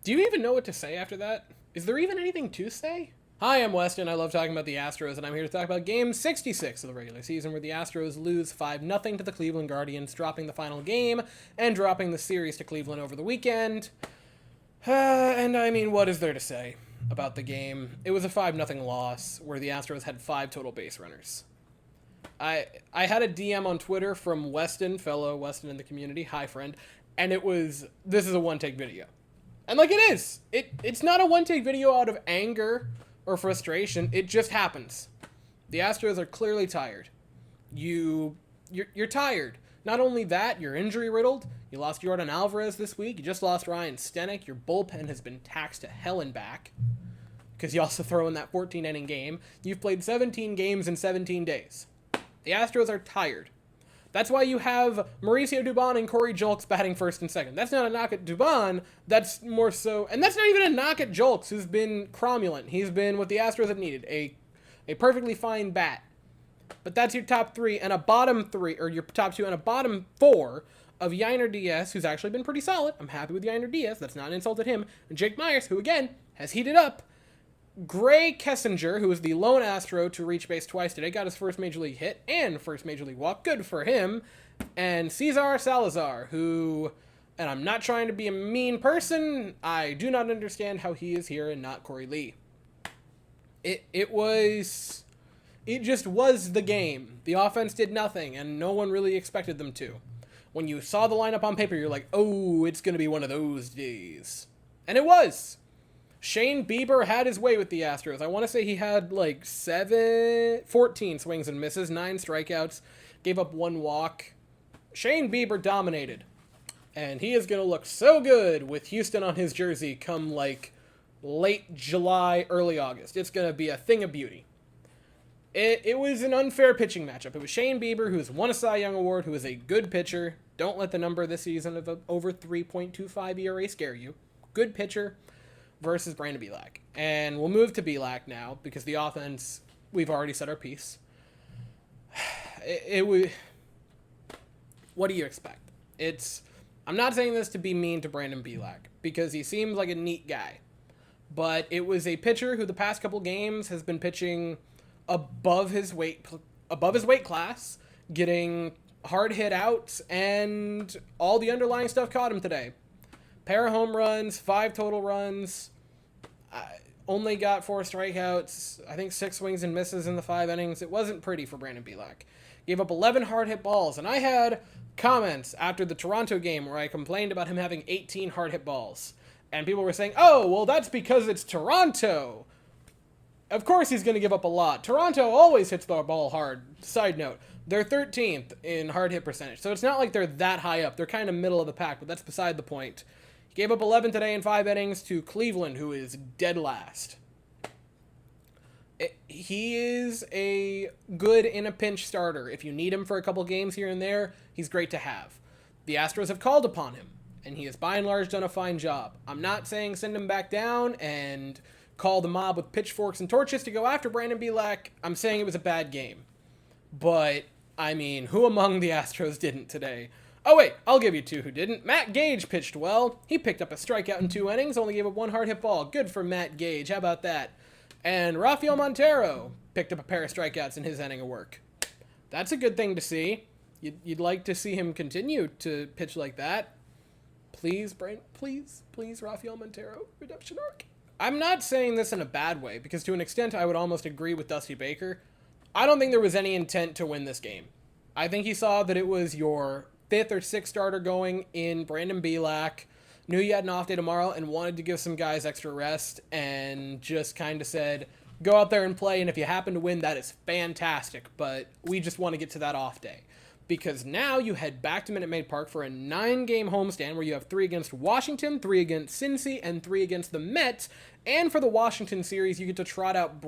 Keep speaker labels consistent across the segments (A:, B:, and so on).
A: Do you even know what to say after that? Is there even anything to say? Hi, I'm Weston. I love talking about the Astros, and I'm here to talk about Game 66 of the regular season, where the Astros lose 5-0 to the Cleveland Guardians, dropping the final game and dropping the series to Cleveland over the weekend. And I mean, what is there to say about the game? It was a 5-0 loss, where the Astros had 5 total base runners. I had a DM on Twitter from Weston, fellow Weston in the community, hi friend, and it was, this is a one-take video. And like it is. It's not a one-take video out of anger or frustration. It just happens. The Astros are clearly tired. You're tired. Not only that, you're injury riddled. You lost Jordan Alvarez this week. You just lost Ryan Stenek. Your bullpen has been taxed to hell and back, because you also throw in that 14-inning game. You've played 17 games in 17 days. The Astros are tired. That's why you have Mauricio Dubon and Corey Julks batting first and second. That's not a knock at Dubon. That's more so... And that's not even a knock at Julks, who's been cromulent. He's been what the Astros have needed. A perfectly fine bat. But that's your top 3 and a bottom 3, or your top 2 and a bottom 4 of Yainer Diaz, who's actually been pretty solid. I'm happy with Yainer Diaz. That's not an insult at him. And Jake Myers, who, again, has heated up. Gray Kessinger, who was the lone Astro to reach base twice today, got his first Major League hit and first Major League walk. Good for him. And Cesar Salazar, who, and I'm not trying to be a mean person, I do not understand how he is here and not Corey Lee. It just was the game. The offense did nothing, and no one really expected them to. When you saw the lineup on paper, you're like, oh, it's going to be one of those days. And it was. Shane Bieber had his way with the Astros. I want to say he had like 14 swings and misses, 9 strikeouts, gave up 1 walk. Shane Bieber dominated. And he is going to look so good with Houston on his jersey come like late July, early August. It's going to be a thing of beauty. It was an unfair pitching matchup. It was Shane Bieber, who's won a Cy Young Award, who is a good pitcher. Don't let the number this season of over 3.25 ERA scare you. Good pitcher. Versus Brandon Bielak. And we'll move to Bielak now, because the offense, we've already said our piece. What do you expect? I'm not saying this to be mean to Brandon Bielak, because he seems like a neat guy. But it was a pitcher who the past couple games has been pitching above his weight class, getting hard hit outs, and all the underlying stuff caught him today. Pair of home runs, 5 total runs, only got 4 strikeouts, I think 6 swings and misses in the 5 innings. It wasn't pretty for Brandon Bielak. Gave up 11 hard hit balls, and I had comments after the Toronto game where I complained about him having 18 hard hit balls. And people were saying, oh, well, that's because it's Toronto. Of course he's going to give up a lot. Toronto always hits the ball hard. Side note, they're 13th in hard hit percentage, so it's not like they're that high up. They're kind of middle of the pack, but that's beside the point. Gave up 11 today in 5 innings to Cleveland, who is dead last. He is a good in a pinch starter. If you need him for a couple games here and there, he's great to have. The Astros have called upon him, and he has by and large done a fine job. I'm not saying send him back down and call the mob with pitchforks and torches to go after Brandon Bielak. I'm saying it was a bad game. But, I mean, who among the Astros didn't today? Oh wait, I'll give you 2 who didn't. Matt Gage pitched well. He picked up a strikeout in 2 innings, only gave up 1 hard hit ball. Good for Matt Gage, how about that? And Rafael Montero picked up a pair of strikeouts in his inning of work. That's a good thing to see. You'd like to see him continue to pitch like that. Please, Brent, please, Rafael Montero, redemption arc. I'm not saying this in a bad way, because to an extent I would almost agree with Dusty Baker. I don't think there was any intent to win this game. I think he saw that it was your 5th or 6th starter going in Brandon Bielak, knew you had an off day tomorrow and wanted to give some guys extra rest, and just kind of said, go out there and play, and if you happen to win, that is fantastic, but we just want to get to that off day. Because now you head back to Minute Maid Park for a 9-game homestand where you have 3 against Washington, 3 against Cincy, and 3 against the Mets, and for the Washington series, you get to trot out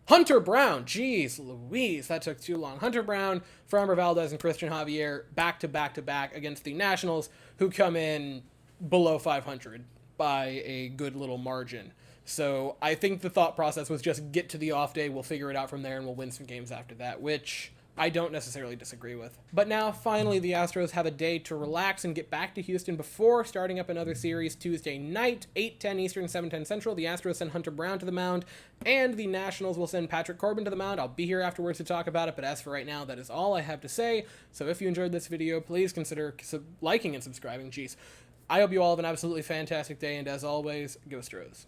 A: Hunter Brown. Jeez Louise, that took too long. Hunter Brown, Framber Valdez, and Christian Javier back-to-back-to-back against the Nationals, who come in below 500 by a good little margin. So I think the thought process was just get to the off day, we'll figure it out from there, and we'll win some games after that, which I don't necessarily disagree with. But now, finally, the Astros have a day to relax and get back to Houston before starting up another series Tuesday night, 8:10 Eastern, 7:10 Central. The Astros send Hunter Brown to the mound, and the Nationals will send Patrick Corbin to the mound. I'll be here afterwards to talk about it, but as for right now, that is all I have to say. So if you enjoyed this video, please consider liking and subscribing. Jeez. I hope you all have an absolutely fantastic day, and as always, go Astros.